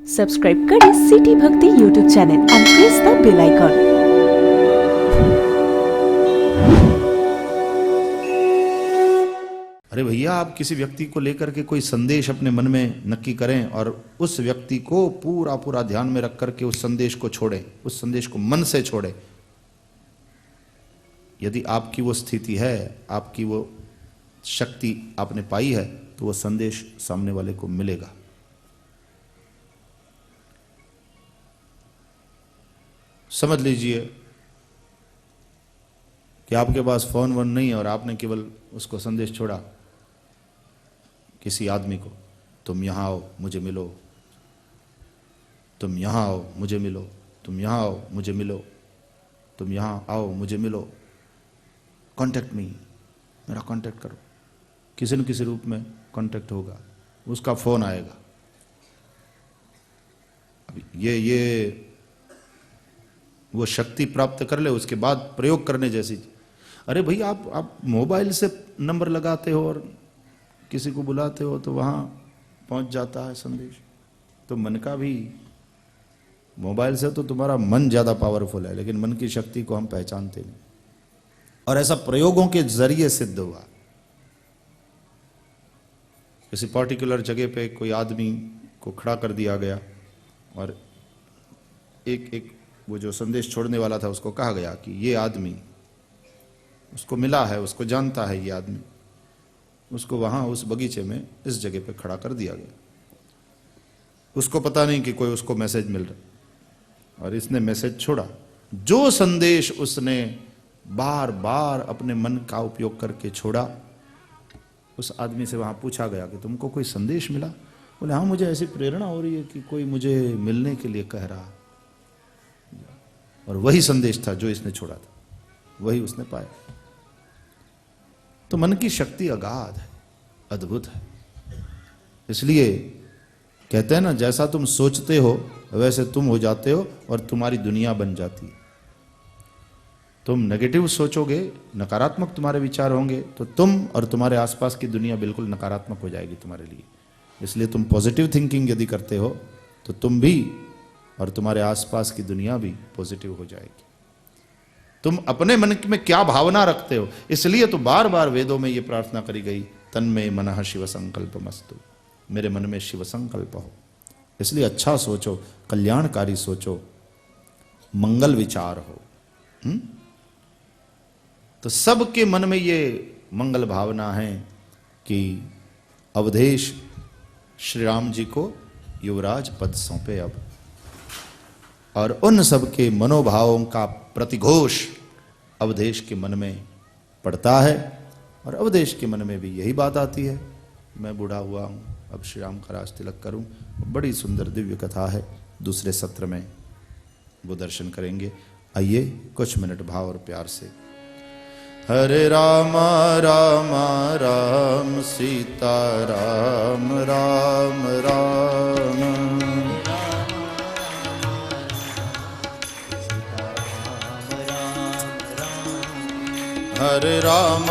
Subscribe करें City Bhakti YouTube channel and press the bell icon. अरे भैया, आप किसी व्यक्ति को लेकर के कोई संदेश अपने मन में नक्की करें और उस व्यक्ति को पूरा पूरा ध्यान में रख करके उस संदेश को छोड़ें, उस संदेश को मन से छोड़ें। यदि आपकी वो स्थिति है, आपकी वो शक्ति आपने पाई है, तो वो संदेश सामने वाले को मिलेगा। समझ लीजिए कि आपके पास फोन वोन नहीं है और आपने केवल उसको संदेश छोड़ा किसी आदमी को, तुम यहां आओ मुझे मिलो, तुम यहां आओ मुझे मिलो, तुम यहां आओ मुझे मिलो, तुम यहां आओ मुझे मिलो, कांटेक्ट मी, मेरा कांटेक्ट करो। किसी न किसी रूप में कांटेक्ट होगा, उसका फोन आएगा। अब ये वो शक्ति प्राप्त कर ले, उसके बाद प्रयोग करने जैसी। अरे भाई, आप मोबाइल से नंबर लगाते हो और किसी को बुलाते हो तो वहां पहुंच जाता है संदेश। तो मन का भी, मोबाइल से तो तुम्हारा मन ज्यादा पावरफुल है, लेकिन मन की शक्ति को हम पहचानते नहीं। और ऐसा प्रयोगों के जरिए सिद्ध हुआ। किसी पर्टिकुलर जगह पे कोई आदमी को खड़ा कर दिया गया और एक वो जो संदेश छोड़ने वाला था उसको कहा गया कि ये आदमी, उसको मिला है, उसको जानता है ये आदमी, उसको वहां उस बगीचे में इस जगह पे खड़ा कर दिया गया। उसको पता नहीं कि कोई उसको मैसेज मिल रहा, और इसने मैसेज छोड़ा। जो संदेश उसने बार बार अपने मन का उपयोग करके छोड़ा, उस आदमी से वहां पूछा गया कि तुमको कोई संदेश मिला? बोले हाँ, मुझे ऐसी प्रेरणा हो रही है कि कोई मुझे मिलने के लिए कह रहा। और वही संदेश था जो इसने छोड़ा था, वही उसने पाया। तो मन की शक्ति अगाध है, अद्भुत है। इसलिए कहते हैं ना, जैसा तुम सोचते हो वैसे तुम हो जाते हो और तुम्हारी दुनिया बन जाती है। तुम नेगेटिव सोचोगे, नकारात्मक तुम्हारे विचार होंगे, तो तुम और तुम्हारे आसपास की दुनिया बिल्कुल नकारात्मक हो जाएगी तुम्हारे लिए। इसलिए तुम पॉजिटिव थिंकिंग यदि करते हो तो तुम भी और तुम्हारे आसपास की दुनिया भी पॉजिटिव हो जाएगी। तुम अपने मन में क्या भावना रखते हो, इसलिए तो बार बार वेदों में यह प्रार्थना करी गई, तन्मे मनः शिव संकल्पमस्तु, मेरे मन में शिव संकल्प हो। इसलिए अच्छा सोचो, कल्याणकारी सोचो, मंगल विचार हो। तो सबके मन में ये मंगल भावना है कि अवधेश श्री राम जी को युवराज पद सौंपे अब। और उन सबके मनोभावों का प्रतिघोष अवधेश के मन में पड़ता है, और अवधेश के मन में भी यही बात आती है, मैं बूढ़ा हुआ हूं, अब श्री राम का राज तिलक करूं। बड़ी सुंदर दिव्य कथा है, दूसरे सत्र में वो दर्शन करेंगे। आइए कुछ मिनट भाव और प्यार से। हरे राम राम राम सीता राम राम राम, हरे राम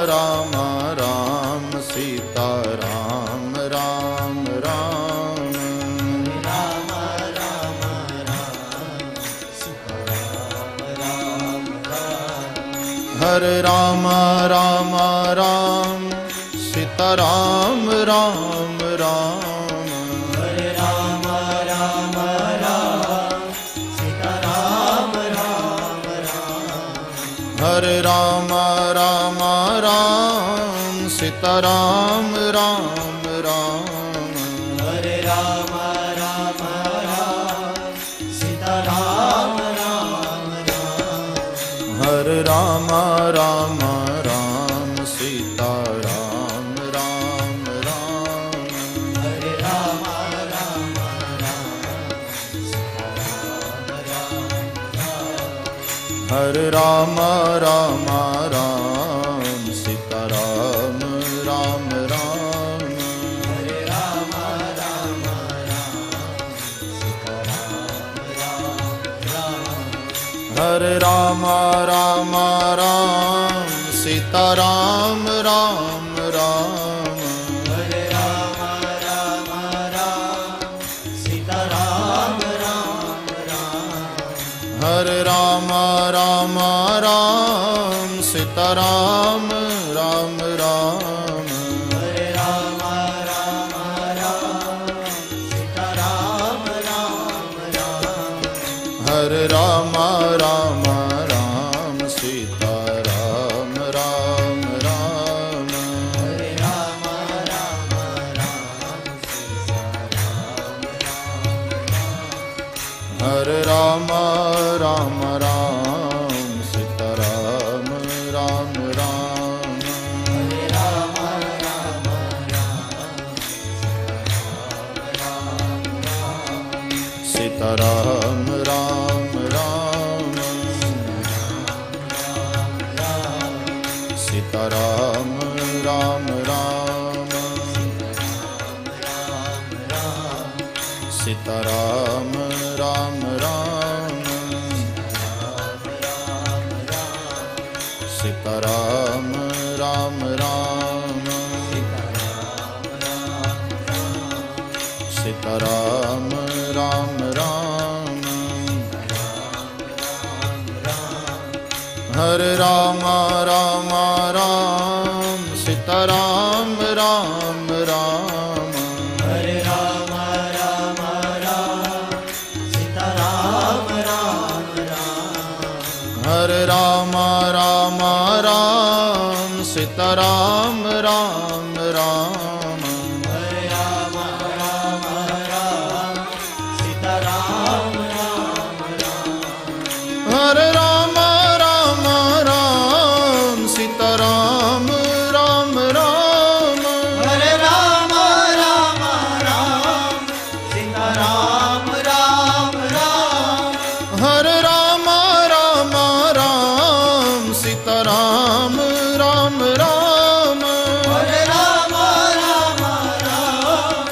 राम राम सीता राम राम राम, राम राम राम सीता राम राम राम, हरे राम राम राम सीता राम राम राम, हरे राम राम राम सीता राम राम राम, हरे राम राम राम सीता राम राम राम, हरे राम राम राम सीता राम राम राम, हरे राम राम राम सीता राम राम राम, हरे राम राम राम सीता राम राम राम, हरे राम राम राम सीता राम राम राम, हरे राम राम राम सीता राम राम राम, हरे राम राम राम सीता राम राम राम, हरे राम राम राम सीता राम राम राम राम सीताराम राम राम हरे राम राम राम सीताराम राम राम हरे राम राम राम सीताराम राम राम हरे राम राम राम सीताराम हरे राम राम राम सीताराम राम राम हरे राम राम राम सीताराम राम राम सीताराम राम राम सीताराम राम राम सीताराम राम राम सीताराम राम राम हरे राम राम राम सीताराम राम राम हरे राम राम राम सीताराम राम राम हरे राम राम राम सीताराम राम राम हरे राम राम राम सीताराम राम राम हरे राम राम राम सीताराम राम राम हरे राम राम राम सीताराम राम राम हरे राम राम राम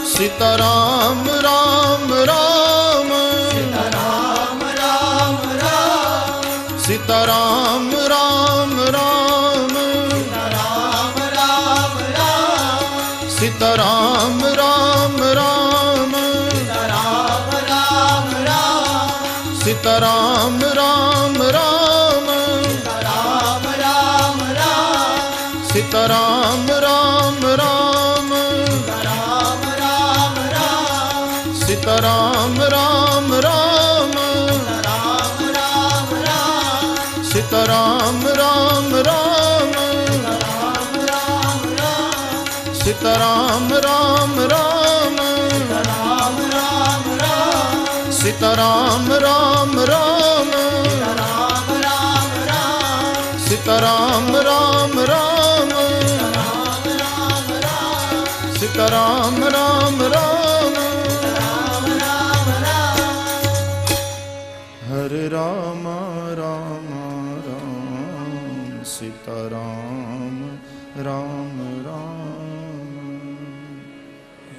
सीताराम राम राम हरे राम राम राम सीताराम राम राम सीताराम राम राम सीताराम राम राम सीताराम राम राम सीताराम राम राम सीताराम राम राम सीताराम राम राम सीताराम राम राम सीताराम राम राम सीताराम राम राम सीताराम राम राम सीताराम राम राम हरे राम राम राम सीताराम राम राम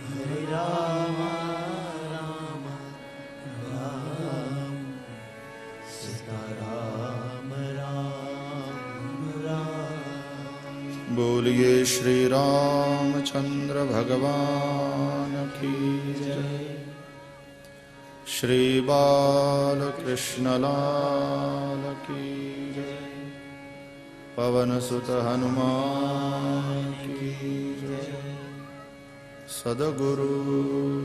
हरे राम राम राम सीताराम राम राम बोलिए श्री रामचंद्र भगवान की जय श्री बालकृष्ण लाल की जय पवन सुत हनुमान की जय सद्गुरु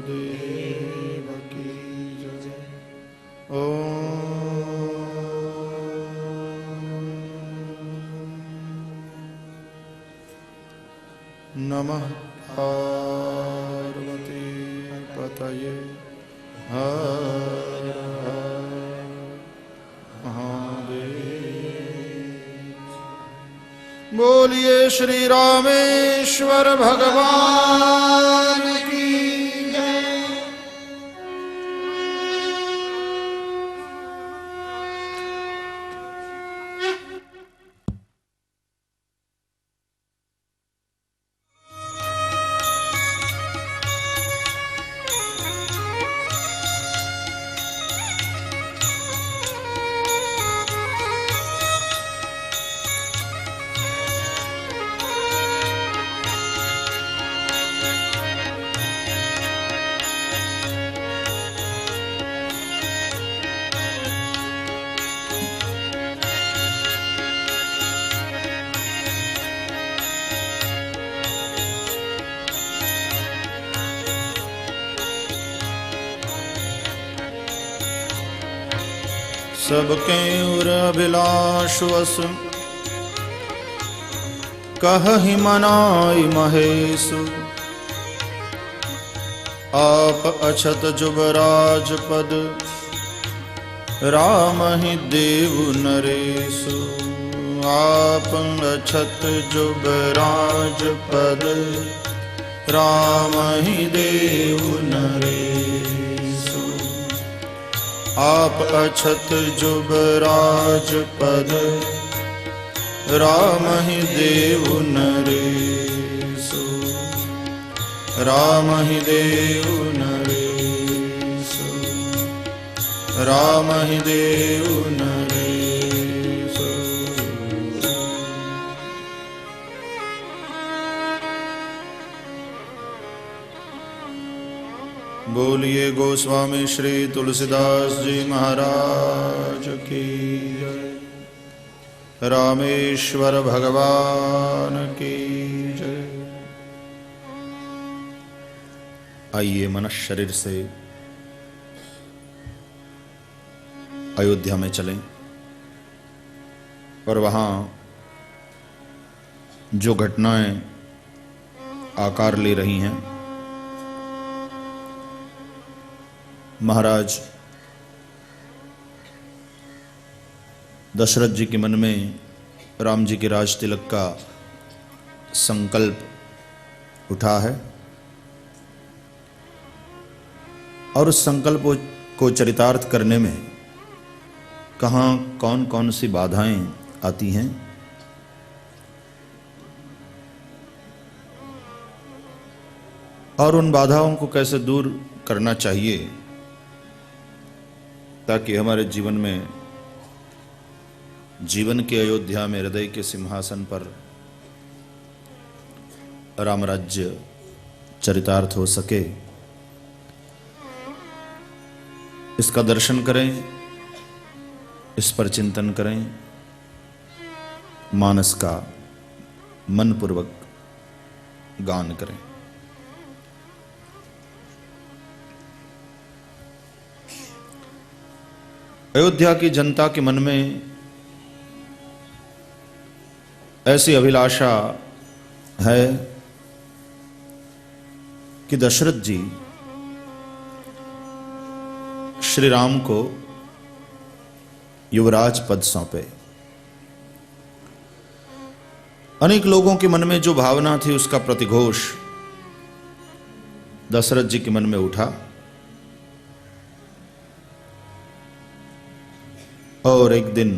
देव की जय ओम नमः पार्वती पतये हर हर महादेव बोलिए श्री रामेश्वर भगवान की जय सबके उर अभिलाष वस कहहि मनाई महेश आप अछत जुबराज पद राम ही देव नरेश आप अछत जुबराज पद राम ही देव नरेश आप अछत जुबराज पद राम ही देव नरेश राम ही देव नरेश राम ही देव नरेश। बोलिए गोस्वामी श्री तुलसीदास जी महाराज की जय। रामेश्वर भगवान की जय। आइए मनुष्य शरीर से अयोध्या में चलें और वहां जो घटनाएं आकार ले रही हैं, महाराज दशरथ जी के मन में राम जी के राज तिलक का संकल्प उठा है और उस संकल्प को चरितार्थ करने में कहाँ कौन कौन सी बाधाएं आती हैं, और उन बाधाओं को कैसे दूर करना चाहिए ताकि हमारे जीवन में, जीवन के अयोध्या में, हृदय के सिंहासन पर राम राज्य चरितार्थ हो सके, इसका दर्शन करें, इस पर चिंतन करें, मानस का मन पूर्वक गान करें। अयोध्या की जनता के मन में ऐसी अभिलाषा है कि दशरथ जी श्री राम को युवराज पद सौंपे। अनेक लोगों के मन में जो भावना थी उसका प्रतिघोष दशरथ जी के मन में उठा और एक दिन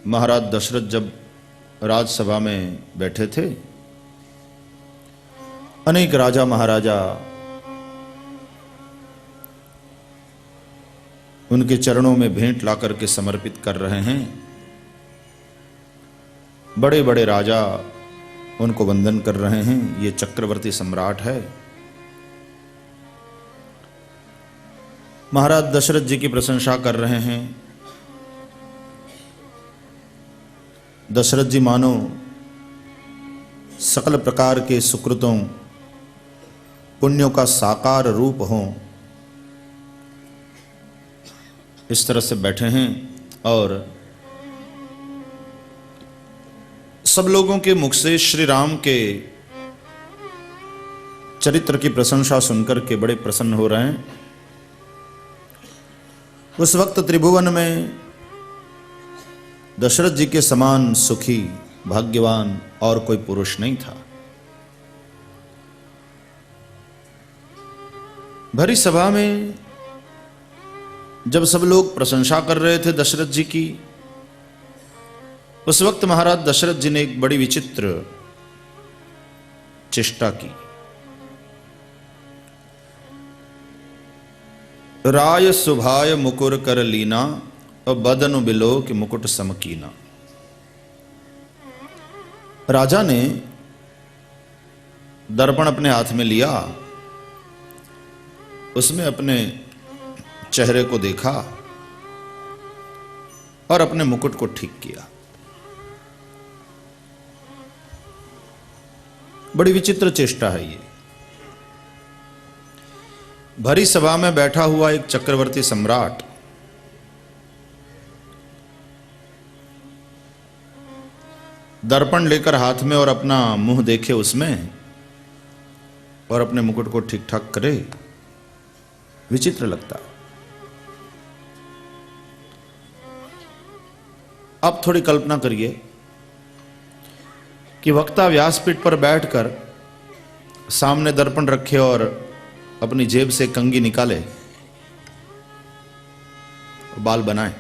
महाराज दशरथ जब राजसभा में बैठे थे, अनेक राजा महाराजा उनके चरणों में भेंट लाकर के समर्पित कर रहे हैं। बड़े बड़े राजा उनको वंदन कर रहे हैं। ये चक्रवर्ती सम्राट है। महाराज दशरथ जी की प्रशंसा कर रहे हैं। दशरथ जी मानो सकल प्रकार के सुकृतों पुण्यों का साकार रूप हों, इस तरह से बैठे हैं और सब लोगों के मुख से श्री राम के चरित्र की प्रशंसा सुनकर के बड़े प्रसन्न हो रहे हैं। उस वक्त त्रिभुवन में दशरथ जी के समान सुखी, भाग्यवान और कोई पुरुष नहीं था। भरी सभा में जब सब लोग प्रशंसा कर रहे थे दशरथ जी की, उस वक्त महाराज दशरथ जी ने एक बड़ी विचित्र चेष्टा की। राय सुभाय मुकुर कर लीना और बदनु बिलो के मुकुट समकीना। राजा ने दर्पण अपने हाथ में लिया, उसमें अपने चेहरे को देखा और अपने मुकुट को ठीक किया। बड़ी विचित्र चेष्टा है ये। भरी सभा में बैठा हुआ एक चक्रवर्ती सम्राट दर्पण लेकर हाथ में और अपना मुंह देखे उसमें और अपने मुकुट को ठीक ठाक करे, विचित्र लगता। अब थोड़ी कल्पना करिए कि वक्ता व्यासपीठ पर बैठकर सामने दर्पण रखे और अपनी जेब से कंघी निकाले, बाल बनाए।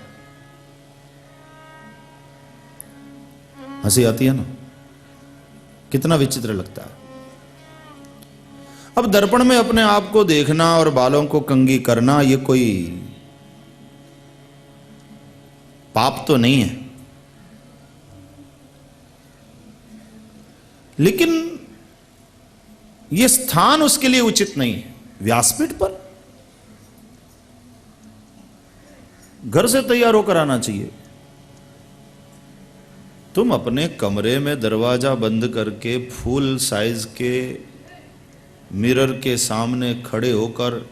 हंसी आती है ना, कितना विचित्र लगता है। अब दर्पण में अपने आप को देखना और बालों को कंघी करना, ये कोई पाप तो नहीं है, लेकिन यह स्थान उसके लिए उचित नहीं है। व्यासपीठ पर घर से तैयार होकर आना चाहिए। तुम अपने कमरे में दरवाजा बंद करके फुल साइज के मिरर के सामने खड़े होकर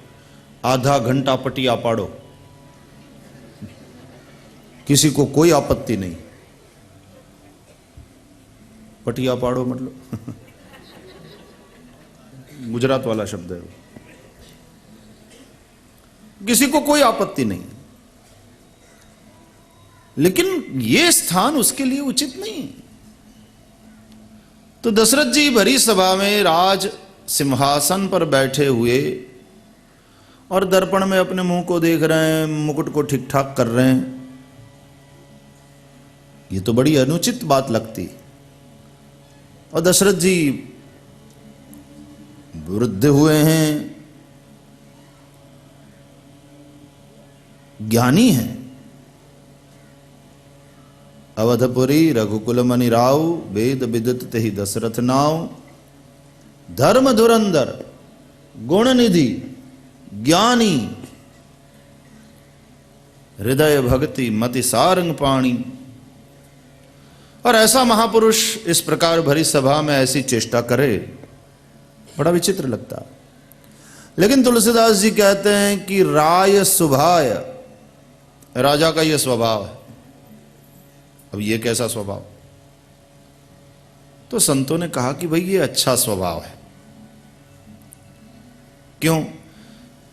आधा घंटा पटिया पाड़ो, किसी को कोई आपत्ति नहीं। पटिया पाड़ो मतलब गुजरात वाला शब्द है, किसी को कोई आपत्ति नहीं, लेकिन यह स्थान उसके लिए उचित नहीं। तो दशरथ जी भरी सभा में राज सिंहासन पर बैठे हुए और दर्पण में अपने मुंह को देख रहे हैं, मुकुट को ठीक ठाक कर रहे हैं, ये तो बड़ी अनुचित बात लगती। और दशरथ जी वृद्ध हुए हैं, ज्ञानी हैं। अवधपुरी रघुकुल मनि राव, वेद विदित तेहि दशरथ नाव। धर्म धुरंधर गुण निधि ज्ञानी, हृदय भक्ति मति सारंग पाणी। और ऐसा महापुरुष इस प्रकार भरी सभा में ऐसी चेष्टा करे, बड़ा विचित्र लगता। लेकिन तुलसीदास जी कहते हैं कि राय सुभाय, राजा का यह स्वभाव है। अब ये कैसा स्वभाव? तो संतों ने कहा कि भाई ये अच्छा स्वभाव है। क्यों?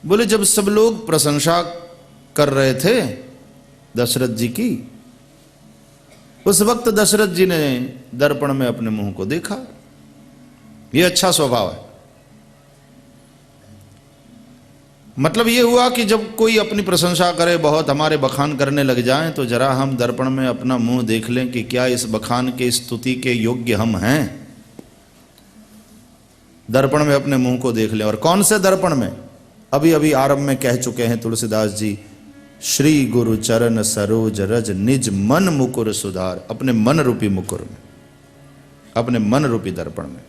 बोले जब सब लोग प्रशंसा कर रहे थे दशरथ जी की, उस वक्त दशरथ जी ने दर्पण में अपने मुंह को देखा। ये अच्छा स्वभाव है। मतलब ये हुआ कि जब कोई अपनी प्रशंसा करे, बहुत हमारे बखान करने लग जाएं, तो जरा हम दर्पण में अपना मुंह देख लें कि क्या इस बखान के, स्तुति के योग्य हम हैं। दर्पण में अपने मुंह को देख लें। और कौन से दर्पण में? अभी अभी आरंभ में कह चुके हैं तुलसीदास जी, श्री गुरु चरण सरोज रज निज मन मुकुर सुधार। अपने मन रूपी मुकुर में, अपने मन रूपी दर्पण में।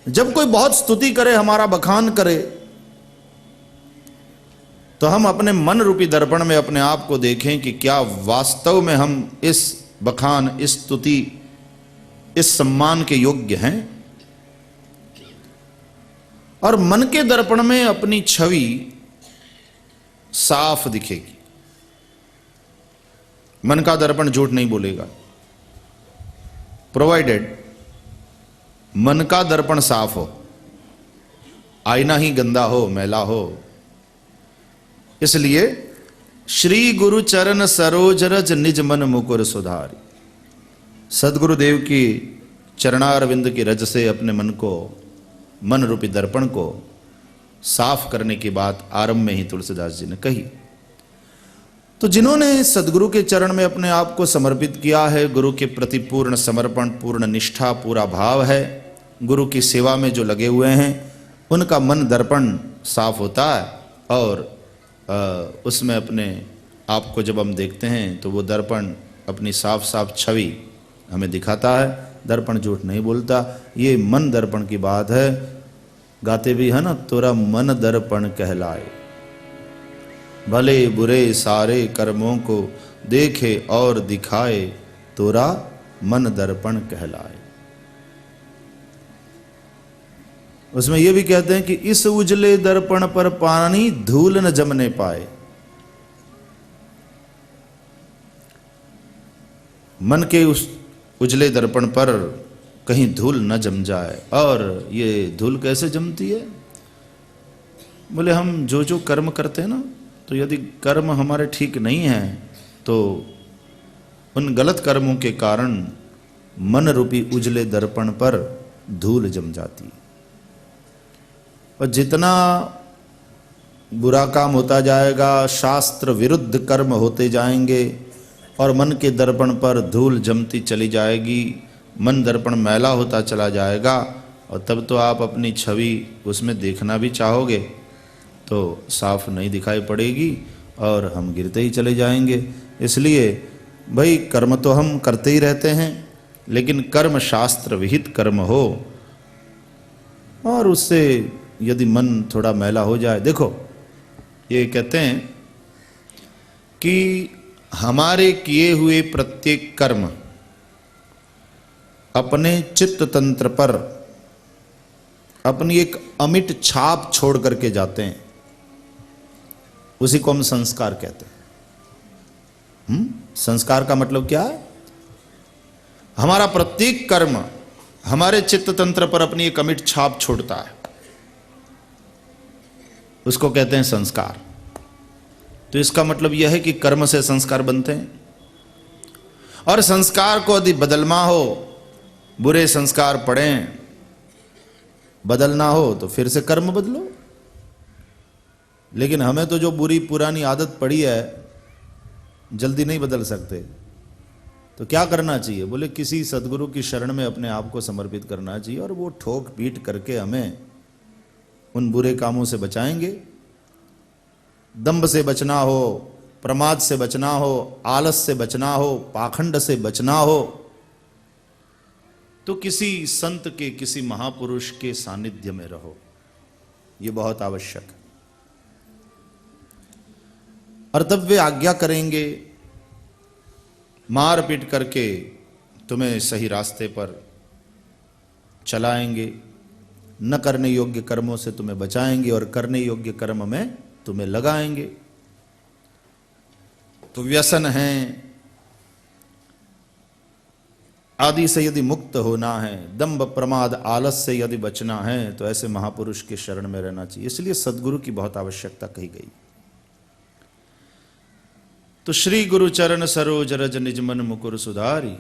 जब कोई बहुत स्तुति करे, हमारा बखान करे, तो हम अपने मन रूपी दर्पण में अपने आप को देखें कि क्या वास्तव में हम इस बखान, इस स्तुति, इस सम्मान के योग्य हैं। और मन के दर्पण में अपनी छवि साफ दिखेगी। मन का दर्पण झूठ नहीं बोलेगा, प्रोवाइडेड मन का दर्पण साफ हो, आईना ही गंदा हो, मैला हो। इसलिए श्री गुरु चरण सरोज रज निज मन मुकुर सुधारी। सदगुरुदेव की चरणारविंद की रज से अपने मन को, मन रूपी दर्पण को साफ करने की बात आरंभ में ही तुलसीदास जी ने कही। तो जिन्होंने सदगुरु के चरण में अपने आप को समर्पित किया है, गुरु के प्रति पूर्ण समर्पण, पूर्ण निष्ठा, पूरा भाव है, गुरु की सेवा में जो लगे हुए हैं, उनका मन दर्पण साफ होता है। और उसमें अपने आप को जब हम देखते हैं तो वो दर्पण अपनी साफ साफ छवि हमें दिखाता है। दर्पण झूठ नहीं बोलता। ये मन दर्पण की बात है। गाते भी है ना, तोरा मन दर्पण कहलाए, भले बुरे सारे कर्मों को देखे और दिखाए, तोरा मन दर्पण कहलाए। उसमें यह भी कहते हैं कि इस उजले दर्पण पर पानी धूल न जमने पाए। मन के उस उजले दर्पण पर कहीं धूल न जम जाए। और ये धूल कैसे जमती है? बोले हम जो जो कर्म करते हैं ना, तो यदि कर्म हमारे ठीक नहीं हैं तो उन गलत कर्मों के कारण मन रूपी उजले दर्पण पर धूल जम जाती है। और जितना बुरा काम होता जाएगा, शास्त्र विरुद्ध कर्म होते जाएंगे और मन के दर्पण पर धूल जमती चली जाएगी, मन दर्पण मैला होता चला जाएगा, और तब तो आप अपनी छवि उसमें देखना भी चाहोगे तो साफ नहीं दिखाई पड़ेगी और हम गिरते ही चले जाएंगे। इसलिए भाई कर्म तो हम करते ही रहते हैं, लेकिन कर्म शास्त्र विहित कर्म हो, और उससे यदि मन थोड़ा मैला हो जाए। देखो ये कहते हैं कि हमारे किए हुए प्रत्येक कर्म अपने चित्त तंत्र पर अपनी एक अमिट छाप छोड़ करके जाते हैं, उसी को हम संस्कार कहते हैं। संस्कार का मतलब क्या है? हमारा प्रत्येक कर्म हमारे चित्त तंत्र पर अपनी एक अमिट छाप छोड़ता है, उसको कहते हैं संस्कार। तो इसका मतलब यह है कि कर्म से संस्कार बनते हैं, और संस्कार को यदि बदलना हो, बुरे संस्कार पड़ें, बदलना हो तो फिर से कर्म बदलो। लेकिन हमें तो जो बुरी पुरानी आदत पड़ी है जल्दी नहीं बदल सकते, तो क्या करना चाहिए? बोले किसी सदगुरु की शरण में अपने आप को समर्पित करना चाहिए, और वो ठोक पीट करके हमें उन बुरे कामों से बचाएंगे। दंभ से बचना हो, प्रमाद से बचना हो, आलस से बचना हो, पाखंड से बचना हो, तो किसी संत के, किसी महापुरुष के सानिध्य में रहो, ये बहुत आवश्यक है। और तब वे आज्ञा करेंगे, मार पीट करके तुम्हें सही रास्ते पर चलाएंगे, न करने योग्य कर्मों से तुम्हें बचाएंगे और करने योग्य कर्म में तुम्हें लगाएंगे। तो व्यसन है आदि से यदि मुक्त होना है, दंभ प्रमाद आलस से यदि बचना है, तो ऐसे महापुरुष के शरण में रहना चाहिए। इसलिए सद्गुरु की बहुत आवश्यकता कही गई। तो श्री गुरु चरण सरोज रज निज मन मुकुर सुधारी।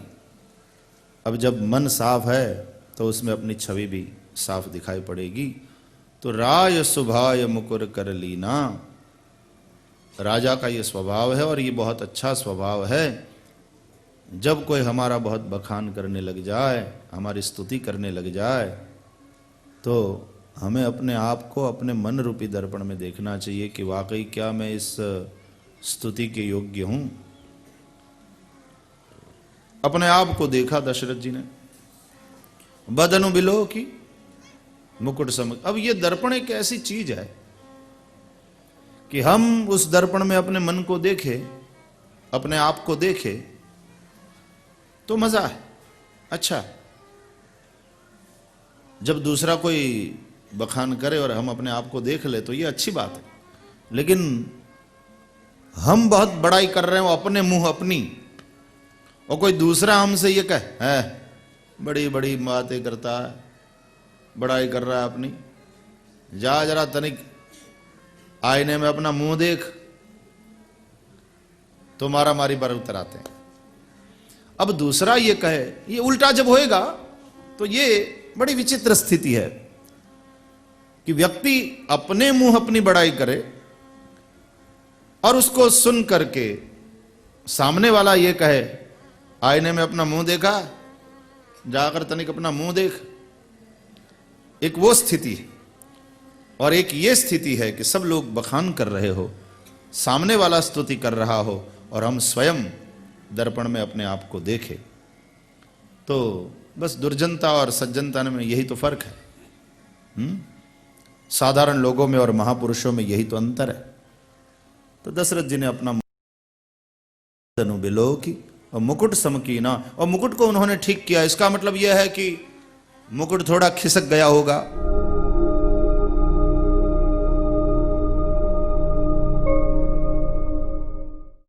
अब जब मन साफ है तो उसमें अपनी छवि भी साफ दिखाई पड़ेगी। तो राय सुभाय मुकुर कर लीना, राजा का ये स्वभाव है और ये बहुत अच्छा स्वभाव है। जब कोई हमारा बहुत बखान करने लग जाए, हमारी स्तुति करने लग जाए, तो हमें अपने आप को अपने मन रूपी दर्पण में देखना चाहिए कि वाकई क्या मैं इस स्तुति के योग्य हूं। अपने आप को देखा दशरथ जी ने, बदनु बिलो की मुकुट सम। अब ये दर्पण एक ऐसी चीज है कि हम उस दर्पण में अपने मन को देखें, अपने आप को देखें तो मजा है, अच्छा। जब दूसरा कोई बखान करे और हम अपने आप को देख ले तो ये अच्छी बात है। लेकिन हम बहुत बड़ाई कर रहे हो अपने मुंह अपनी, और कोई दूसरा हमसे ये कहे है बड़ी बड़ी बातें करता है, बड़ाई कर रहा है अपनी, जा जरा तनिक आईने में अपना मुंह देख, तो मारा मारी पर उतर आते हैं। अब दूसरा ये कहे, ये उल्टा जब होएगा तो ये बड़ी विचित्र स्थिति है कि व्यक्ति अपने मुंह अपनी बड़ाई करे और उसको सुन करके सामने वाला ये कहे आईने में अपना मुंह देखा, जाकर तनिक अपना मुंह देख। एक वो स्थिति है, और एक ये स्थिति है कि सब लोग बखान कर रहे हो, सामने वाला स्तुति कर रहा हो और हम स्वयं दर्पण में अपने आप को देखें। तो बस दुर्जनता और सज्जनता में यही तो फर्क है। साधारण लोगों में और महापुरुषों में यही तो अंतर है। तो दशरथ जी ने अपना धनु बिलो की और मुकुट समकीना, और मुकुट को उन्होंने ठीक किया। इसका मतलब यह है कि मुकुट थोड़ा खिसक गया होगा,